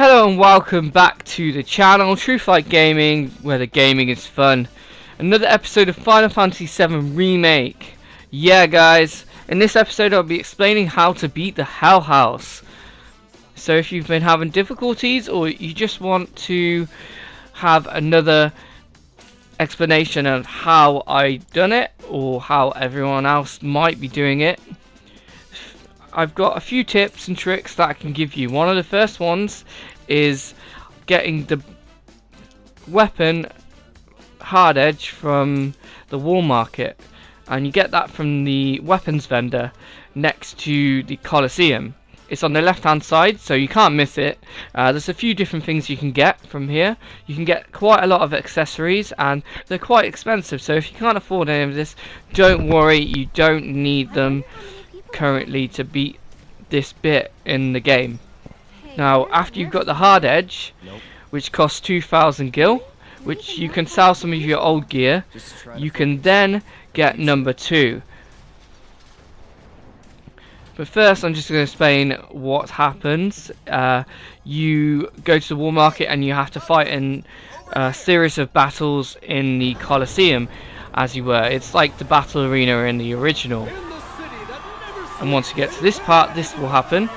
Hello and welcome back to the channel, Truthlight Gaming, where the gaming is fun. Another episode of Final Fantasy VII Remake. Yeah guys, in this episode I'll be explaining how to beat the Hell House. So if you've been having difficulties or you just want to have another explanation of how I done it or how everyone else might be doing it, I've got a few tips and tricks that I can give you. One of the first ones is getting the weapon hardedge from the wall market, and you get that from the weapons vendor next to the coliseum. It's on the left hand side, so you can't miss it. There's a few different things you can get from here. You can get quite a lot of accessories and they're quite expensive, so if you can't afford any of this, don't worry, you don't need them currently to beat this bit in the game. Now after you've got the hardedge, which costs 2,000 gil, which you can sell some of your old gear, you can then get number 2. But first I'm just going to explain what happens. You go to the war market and you have to fight in a series of battles in the coliseum, as you were. It's like the battle arena in the original. And once you get to this part, this will happen.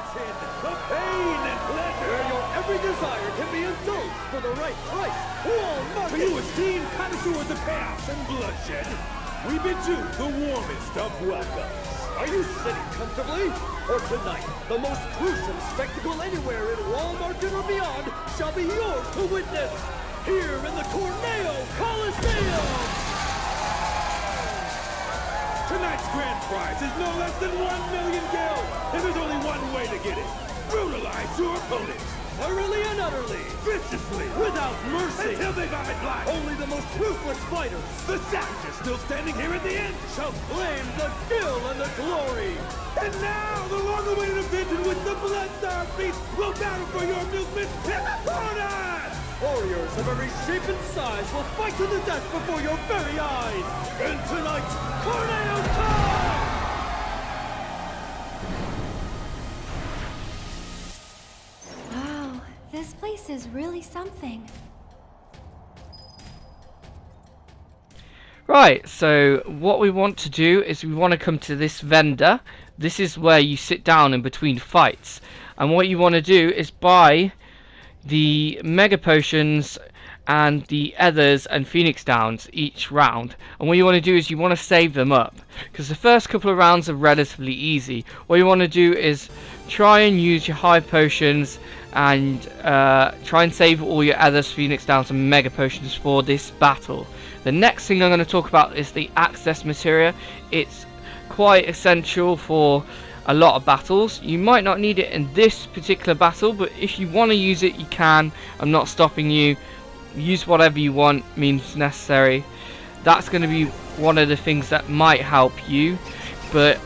We bid you the warmest of welcomes. Are you sitting comfortably? For tonight, the most gruesome spectacle anywhere in Walmart or beyond shall be yours to witness, here in the Coliseum! Tonight's grand prize is no less than 1 million gil, and there's only one way to get it. Brutalize your opponents. Thoroughly and utterly. Viciously. Without mercy. Until they vomit blood. Only the most ruthless fighters, the savages still standing here at the end, shall claim the gil and the glory. And now, the long-awaited event in which the Blood-Star Beast will battle for your amusement in the corner! Warriors of every shape and size will fight to the death before your very eyes. And tonight, Tornado time! This place is really something. Right, so what we want to do is we want to come to this vendor. This is where you sit down in between fights. And what you want to do is buy the mega potions and the ethers and phoenix downs each round. And what you want to do is you want to save them up, because the first couple of rounds are relatively easy. What you want to do is try and use your high potions and try and save all your ethers, phoenix downs and mega potions for this battle. The next thing I'm going to talk about is the access materia. It's quite essential for a lot of battles. You might not need it in this particular battle, but if you want to use it, you can. I'm not stopping you. Use whatever you want, means necessary. That's going to be one of the things that might help you, but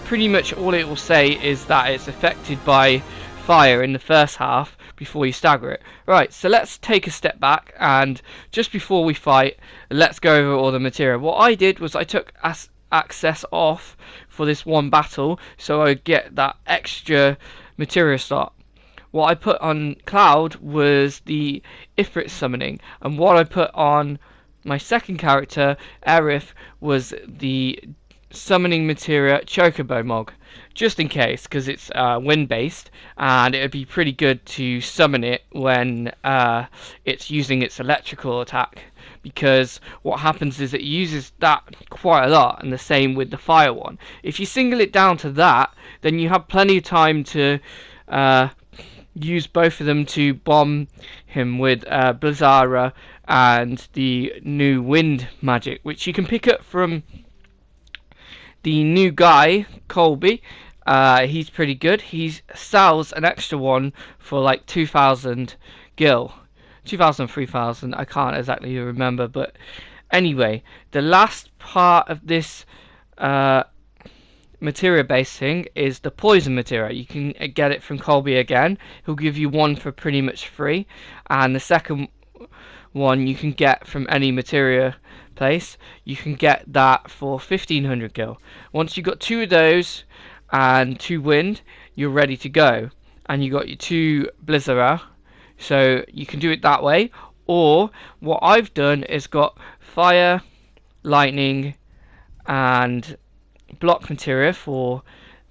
pretty much all it will say is that it's affected by fire in the first half before you stagger it. Right, so let's take a step back, and just before we fight, let's go over all the material. What I did was I took access off for this one battle, so I get that extra materia slot. What I put on Cloud was the Airieth summoning, and what I put on my second character, airieth, was the summoning materia Chocobo Mog, just in case, because it's wind based, and it would be pretty good to summon it when it's using its electrical attack, because what happens is it uses that quite a lot, and the same with the fire one. If you single it down to that, then you have plenty of time to use both of them to bomb him with Blizzara and the new wind magic, which you can pick up from the new guy, Colby. He's pretty good. He sells an extra one for like 2,000 gil. 2,000, 3,000, I can't exactly remember, but anyway, the last part of this materia based thing is the poison materia. You can get it from Colby again. He'll give you one for pretty much free, and the second one you can get from any materia place. You can get that for 1,500 gil. Once you've got 2 of those and 2 wind, you're ready to go. And you got your 2 Blizzara, So you can do it that way, or what I've done is got fire, lightning, and block materia for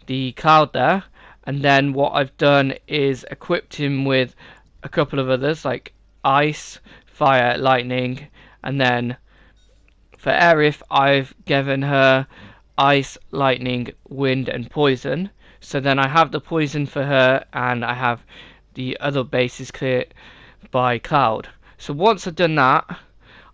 the cloud there, and then what I've done is equipped him with a couple of others like ice, fire, lightning, and then for airieth I've given her ice, lightning, wind, and poison. So then I have the poison for her, and I have the other bases cleared by cloud. So once I've done that,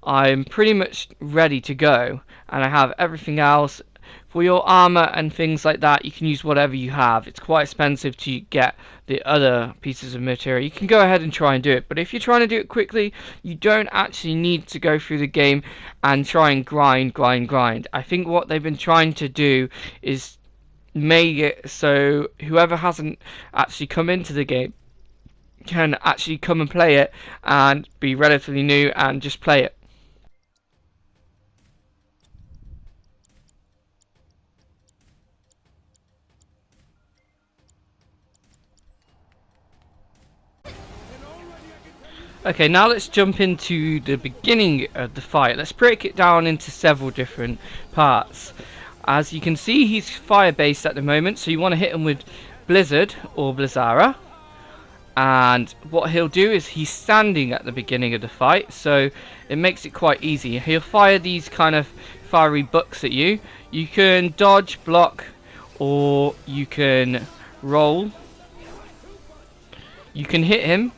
I'm pretty much ready to go, and I have everything else. For your armor and things like that, you can use whatever you have. It's quite expensive to get the other pieces of material. You can go ahead and try and do it, but if you're trying to do it quickly, you don't actually need to go through the game and try and grind. I think what they've been trying to do is make it so whoever hasn't actually come into the game can actually come and play it and be relatively new and just play it. Okay, now let's jump into the beginning of the fight. Let's break it down into several different parts. As you can see, he's fire based at the moment, so you want to hit him with Blizzard or Blizzara. And what he'll do is he's standing at the beginning of the fight, so it makes it quite easy. He'll fire these kind of fiery bucks at you. You can dodge, block, or you can roll. You can hit him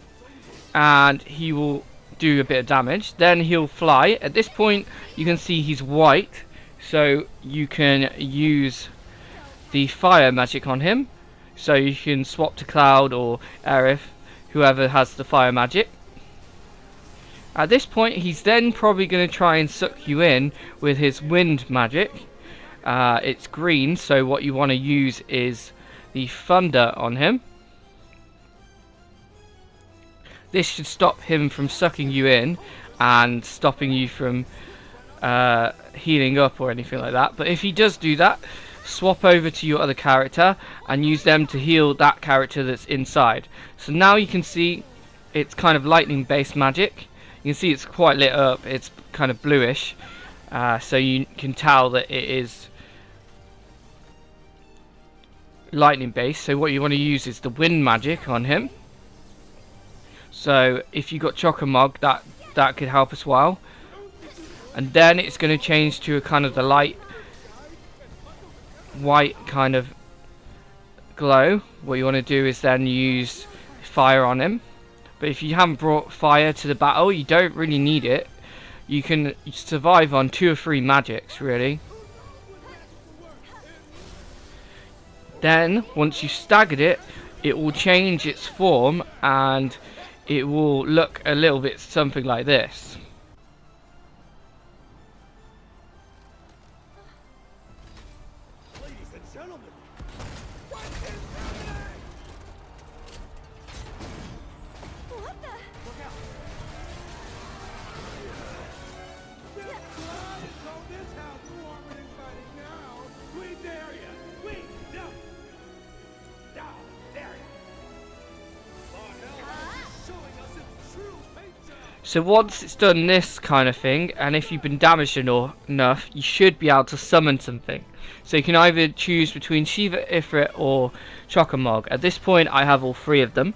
and he will do a bit of damage. Then he'll fly. At this point you can see he's white, so you can use the fire magic on him. So you can swap to Cloud or airieth, whoever has the fire magic. At this point he's then probably going to try and suck you in with his wind magic. It's green, so what you want to use is the thunder on him. This should stop him from sucking you in and stopping you from healing up or anything like that. But if he does do that, swap over to your other character and use them to heal that character that's inside. So now you can see it's kind of lightning based magic. You can see it's quite lit up, it's kind of bluish, so you can tell that it is lightning based. So what you want to use is the wind magic on him. So if you got Chocomog, that could help as well. And then it's going to change to a kind of the light white kind of glow. What you want to do is then use fire on him. But if you haven't brought fire to the battle, you don't really need it. You can survive on 2 or 3 magics really. Then once you've staggered it, it will change its form and it will look a little bit something like this. Ladies and gentlemen, what is happening? What the? Look out! So this house is warm and exciting now. We dare ya! We down! Down! Dare ya! So once it's done this kind of thing, and if you've been damaged enough, you should be able to summon something. So you can either choose between Shiva, Ifrit, or Chocomog. At this point I have all 3 of them.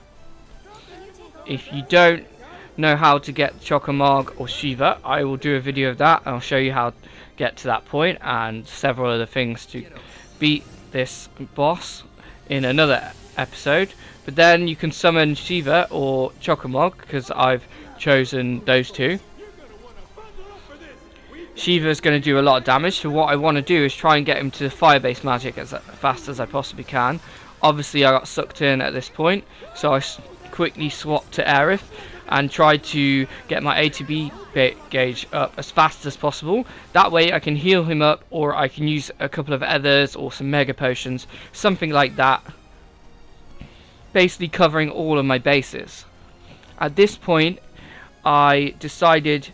If you don't know how to get Chocomog or Shiva, I will do a video of that and I'll show you how to get to that point and several other things to beat this boss in another episode. But then you can summon Shiva or Chocomog, because I've chosen those 2. Shiva is going to do a lot of damage, so what I want to do is try and get him to the fire-based magic as fast as I possibly can. Obviously I got sucked in at this point, so I quickly swapped to airieth and tried to get my ATB gauge up as fast as possible. That way I can heal him up, or I can use a couple of others or some mega potions, something like that, basically covering all of my bases. At this point I decided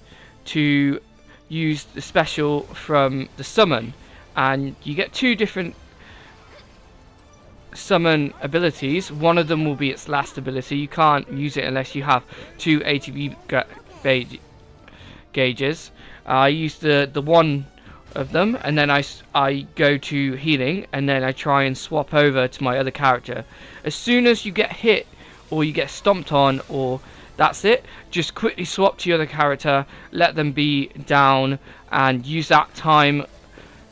to use the special from the summon, and you get 2 different summon abilities, one of them will be its last ability. You can't use it unless you have 2 ATB gauges. I use the one of them, and then I go to healing, and then I try and swap over to my other character. As soon as you get hit or you get stomped on, or that's it, just quickly swap to your other character, let them be down, and use that time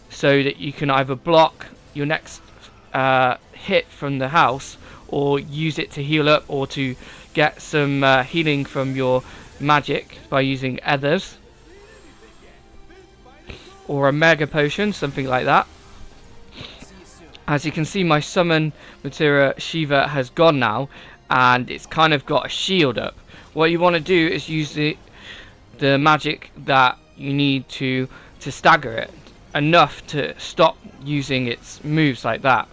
so that you can either block your next hit from the house, or use it to heal up, or to get some healing from your magic by using airieth or a mega potion, something like that. As you can see, my summon materia Shiva has gone now, and it's kind of got a shield up. What you want to do is use the magic that you need to stagger it enough to stop using its moves like that.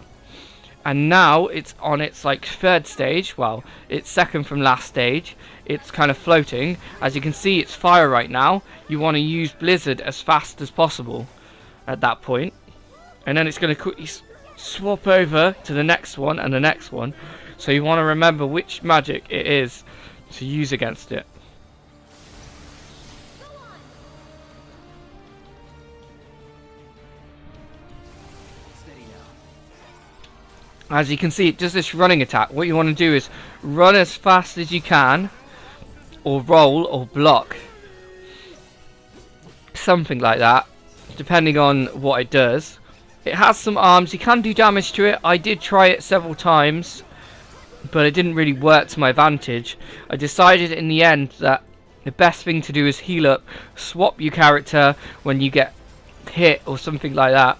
And now it's on its like 3rd stage, well, it's 2nd from last stage. It's kind of floating. As you can see, it's fire right now. You want to use blizzard as fast as possible at that point, and then it's going to quickly swap over to the next one and the next one. So you want to remember which magic it is to use against it. As you can see, it does this running attack. What you want to do is run as fast as you can, or roll, or block. Something like that, depending on what it does. It has some arms. You can do damage to it. I did try it several times, but it didn't really work to my advantage. I decided in the end that the best thing to do is heal up, swap your character when you get hit or something like that.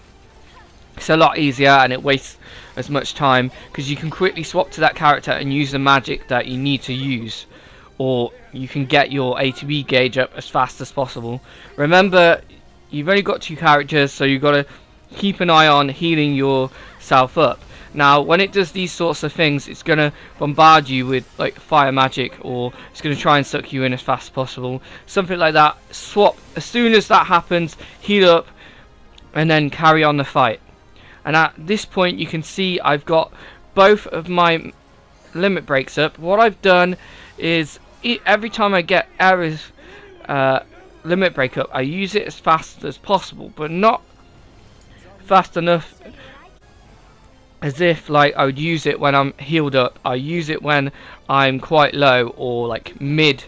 It's a lot easier, and it wastes as much time because you can quickly swap to that character and use the magic that you need to use, or you can get your ATB gauge up as fast as possible. Remember, you've only got 2 characters, so you've got to keep an eye on healing yourself up. Now, when it does these sorts of things, it's going to bombard you with like fire magic, or it's going to try and suck you in as fast as possible. Something like that. Swap as soon as that happens, heal up, and then carry on the fight. And at this point, you can see I've got both of my limit breaks up. What I've done is every time I get airieth limit break up, I use it as fast as possible, but not fast enough as if like I would use it when I'm healed up. I use it when I'm quite low, or like mid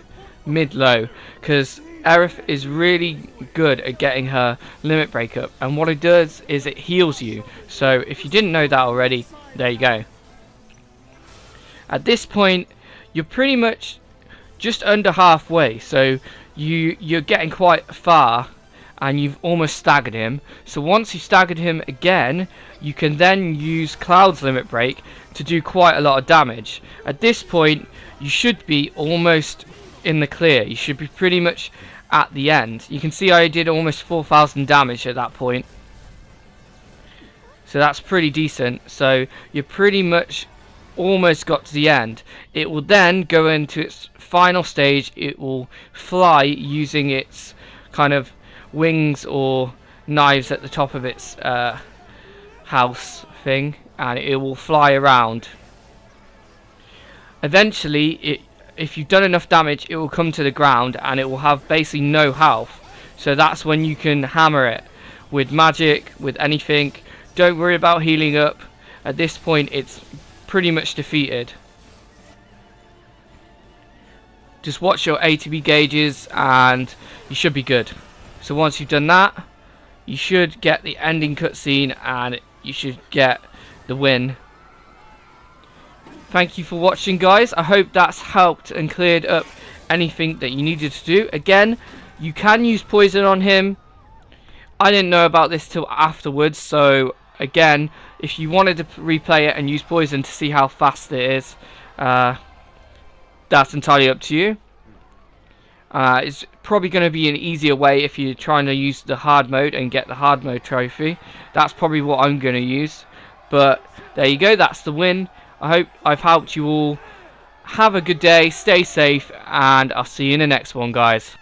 low, because airieth is really good at getting her limit break up, and what it does is it heals you. So if you didn't know that already, there you go. At this point, you're pretty much just under halfway, so you're getting quite far, and you've almost staggered him. So once you staggered him again, you can then use Cloud's limit break to do quite a lot of damage. At this point, you should be almost in the clear. You should be pretty much at the end. You can see I did almost 4,000 damage at that point, so that's pretty decent. So you're pretty much almost got to the end. It will then go into its final stage. It will fly using its kind of wings or knives at the top of its house thing, and it will fly around. Eventually, if you've done enough damage, it will come to the ground, and it will have basically no health. So that's when you can hammer it with magic, with anything. Don't worry about healing up. At this point, it's pretty much defeated. Just watch your ATB gauges and you should be good. So once you've done that, you should get the ending cutscene, and you should get the win. Thank you for watching, guys. I hope that's helped and cleared up anything that you needed to do. Again, you can use poison on him. I didn't know about this till afterwards, so again, if you wanted to replay it and use poison to see how fast it is, that's entirely up to you. It's probably going to be an easier way if you're trying to use the hard mode and get the hard mode trophy. That's probably what I'm going to use. But there you go, that's the win. I hope I've helped you all. Have a good day, stay safe, and I'll see you in the next one, guys.